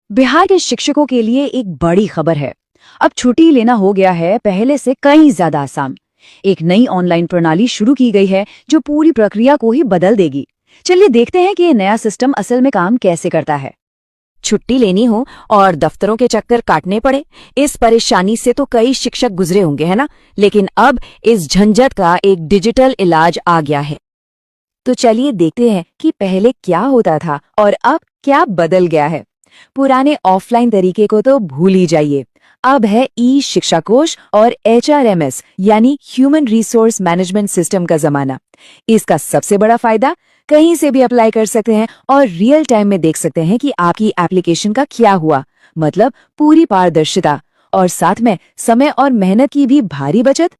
बिहार के शिक्षकों के लिए एक बड़ी खबर है। अब छुट्टी लेना हो गया है पहले से कहीं ज्यादा आसान। एक नई ऑनलाइन प्रणाली शुरू की गई है जो पूरी प्रक्रिया को ही बदल देगी। चलिए देखते हैं कि ये नया सिस्टम असल में काम कैसे करता है। छुट्टी लेनी हो और दफ्तरों के चक्कर काटने पड़े, इस परेशानी से तो कई शिक्षक गुजरे होंगे, है ना। लेकिन अब इस झंझट का एक डिजिटल इलाज आ गया है। तो चलिए देखते हैं कि पहले क्या होता था और अब क्या बदल गया है। पुराने ऑफलाइन तरीके को तो भूल ही जाइए। अब है ई शिक्षा कोश और HRMS यानी ह्यूमन रिसोर्स मैनेजमेंट सिस्टम का जमाना। इसका सबसे बड़ा फायदा, कहीं से भी अप्लाई कर सकते हैं और रियल टाइम में देख सकते हैं कि आपकी एप्लीकेशन का क्या हुआ। मतलब पूरी पारदर्शिता और साथ में समय और मेहनत की भी भारी बचत।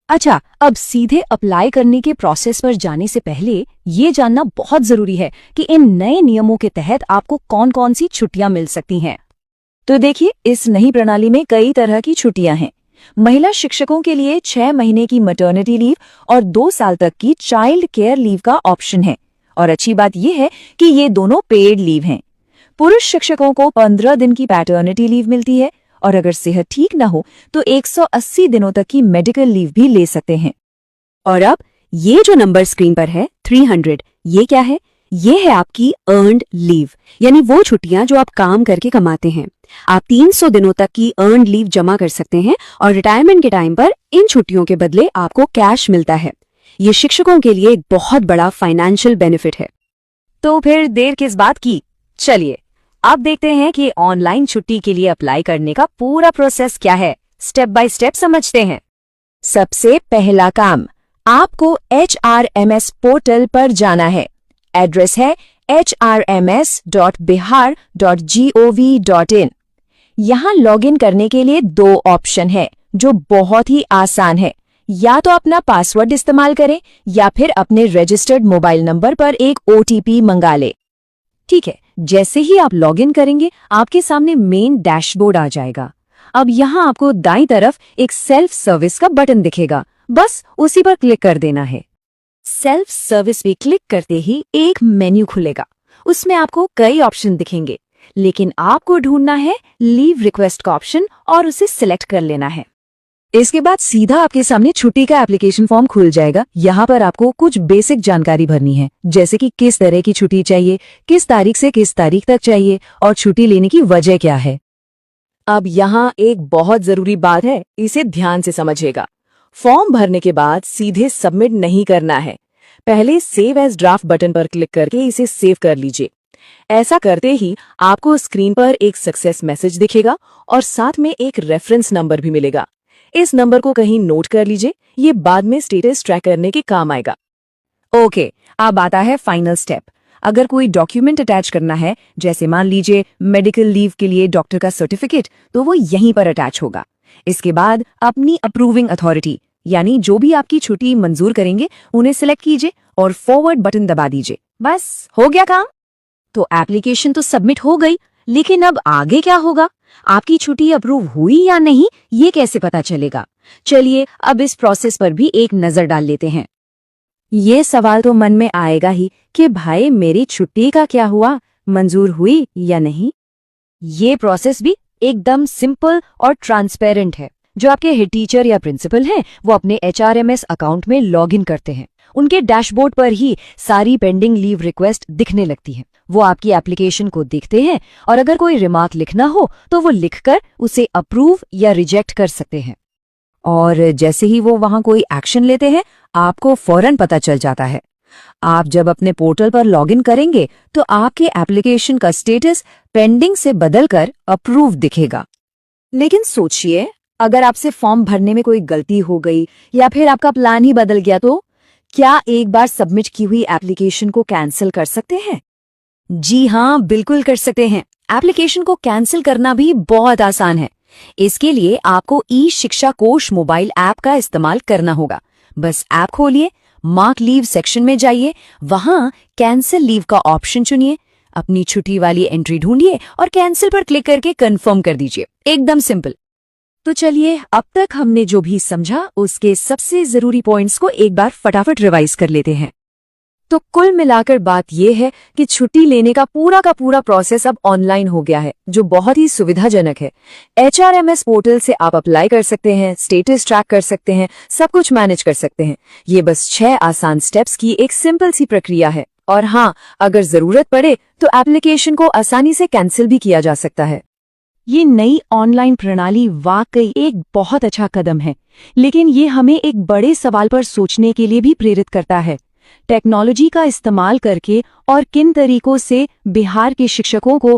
अच्छा, अब सीधे अप्लाई करने के प्रोसेस पर जाने से पहले ये जानना बहुत जरूरी है कि इन नए नियमों के तहत आपको कौन कौन सी छुट्टियां मिल सकती हैं। तो देखिए, इस नई प्रणाली में कई तरह की छुट्टियां हैं। महिला शिक्षकों के लिए 6 महीने की मैटरनिटी लीव और 2 साल तक की चाइल्ड केयर लीव का ऑप्शन है। और अच्छी बात यह है कि ये दोनों पेड लीव हैं। पुरुष शिक्षकों को 15 दिन की पैटर्निटी लीव मिलती है और अगर सेहत ठीक ना हो तो 180 दिनों तक की मेडिकल लीव भी ले सकते हैं। और अब ये जो नंबर स्क्रीन पर है 300, ये क्या है? ये है आपकी अर्न्ड लीव, यानी वो छुट्टियां जो आप काम करके कमाते हैं। आप 300 दिनों तक की अर्न्ड लीव जमा कर सकते हैं और रिटायरमेंट के टाइम पर इन छुट्टियों के बदले आपको कैश मिलता है। ये शिक्षकों के लिए एक बहुत बड़ा फाइनेंशियल बेनिफिट है। तो फिर देर किस बात की, चलिए अब देखते हैं कि ऑनलाइन छुट्टी के लिए अप्लाई करने का पूरा प्रोसेस क्या है। स्टेप बाय स्टेप समझते हैं। सबसे पहला काम, आपको HRMS पोर्टल पर जाना है। एड्रेस है hrms.bihar.gov.in। यहाँ लॉगिन करने के लिए 2 ऑप्शन है जो बहुत ही आसान है। या तो अपना पासवर्ड इस्तेमाल करें या फिर अपने रजिस्टर्ड मोबाइल नंबर पर एक OTP मंगा ले। ठीक है, जैसे ही आप लॉगिन करेंगे आपके सामने मेन डैशबोर्ड आ जाएगा। अब यहाँ आपको दाईं तरफ एक सेल्फ सर्विस का बटन दिखेगा, बस उसी पर क्लिक कर देना है। सेल्फ सर्विस पे क्लिक करते ही एक मेन्यू खुलेगा। उसमें आपको कई ऑप्शन दिखेंगे, लेकिन आपको ढूंढना है लीव रिक्वेस्ट का ऑप्शन और उसे सिलेक्ट कर लेना है। इसके बाद सीधा आपके सामने छुट्टी का एप्लीकेशन फॉर्म खुल जाएगा। यहाँ पर आपको कुछ बेसिक जानकारी भरनी है, जैसे कि किस तरह की छुट्टी चाहिए, किस तारीख से किस तारीख तक चाहिए और छुट्टी लेने की वजह क्या है। अब यहाँ एक बहुत जरूरी बात है, इसे ध्यान से समझिएगा। फॉर्म भरने के बाद सीधे सबमिट नहीं करना है। पहले सेव एज ड्राफ्ट बटन पर क्लिक करके इसे सेव कर लीजिए। ऐसा करते ही आपको स्क्रीन पर एक सक्सेस मैसेज दिखेगा और साथ में एक रेफरेंस नंबर भी मिलेगा। इस नंबर को कहीं नोट कर लीजिए, ये बाद में स्टेटस ट्रैक करने के काम आएगा। ओके, अब आता है फाइनल स्टेप। अगर कोई डॉक्यूमेंट अटैच करना है, जैसे मान लीजिए मेडिकल लीव के लिए डॉक्टर का सर्टिफिकेट, तो वो यहीं पर अटैच होगा। इसके बाद अपनी अप्रूविंग अथॉरिटी यानी जो भी आपकी छुट्टी मंजूर करेंगे उन्हें सिलेक्ट कीजिए और फॉरवर्ड बटन दबा दीजिए। बस हो गया काम। तो एप्लीकेशन तो सबमिट हो गई, लेकिन अब आगे क्या होगा? आपकी छुट्टी अप्रूव हुई या नहीं, ये कैसे पता चलेगा? चलिए अब इस प्रोसेस पर भी एक नजर डाल लेते हैं। ये सवाल तो मन में आएगा ही कि भाई मेरी छुट्टी का क्या हुआ, मंजूर हुई या नहीं। ये प्रोसेस भी एकदम सिंपल और ट्रांसपेरेंट है। जो आपके हेड टीचर या प्रिंसिपल हैं, वो अपने HRMS अकाउंट में लॉगिन करते हैं। उनके डैशबोर्ड पर ही सारी पेंडिंग लीव रिक्वेस्ट दिखने लगती हैं। वो आपकी एप्लीकेशन को देखते हैं और अगर कोई रिमार्क लिखना हो तो वो लिखकर उसे अप्रूव या रिजेक्ट कर सकते हैं। और जैसे ही वो वहां कोई एक्शन लेते हैं, आपको फौरन पता चल जाता है। आप जब अपने पोर्टल पर लॉगिन करेंगे तो आपके एप्लीकेशन का स्टेटस पेंडिंग से बदलकर अप्रूव दिखेगा। लेकिन सोचिए, अगर आपसे फॉर्म भरने में कोई गलती हो गई या फिर आपका प्लान ही बदल गया, तो क्या एक बार सबमिट की हुई एप्लीकेशन को कैंसिल कर सकते हैं? जी हाँ, बिल्कुल कर सकते हैं। एप्लीकेशन को कैंसिल करना भी बहुत आसान है। इसके लिए आपको ई शिक्षा कोश मोबाइल ऐप का इस्तेमाल करना होगा। बस ऐप खोलिए, मार्क लीव सेक्शन में जाइए, वहां कैंसिल लीव का ऑप्शन चुनिए, अपनी छुट्टी वाली एंट्री ढूंढिए और कैंसिल पर क्लिक करके कंफर्म कर दीजिए। एकदम सिंपल। तो चलिए, अब तक हमने जो भी समझा उसके सबसे जरूरी पॉइंट्स को एक बार फटाफट रिवाइज कर लेते हैं। तो कुल मिलाकर बात यह है कि छुट्टी लेने का पूरा प्रोसेस अब ऑनलाइन हो गया है, जो बहुत ही सुविधाजनक है। HRMS पोर्टल से आप अप्लाई कर सकते हैं, स्टेटस ट्रैक कर सकते हैं, सब कुछ मैनेज कर सकते हैं। ये बस 6 आसान स्टेप्स की एक सिंपल सी प्रक्रिया है। और हाँ, अगर जरूरत पड़े तो एप्लीकेशन को आसानी से कैंसिल भी किया जा सकता है। ये नई ऑनलाइन प्रणाली वाकई एक बहुत अच्छा कदम है, लेकिन ये हमें एक बड़े सवाल पर सोचने के लिए भी प्रेरित करता है। टेक्नोलॉजी का इस्तेमाल करके और किन तरीकों से बिहार के शिक्षकों को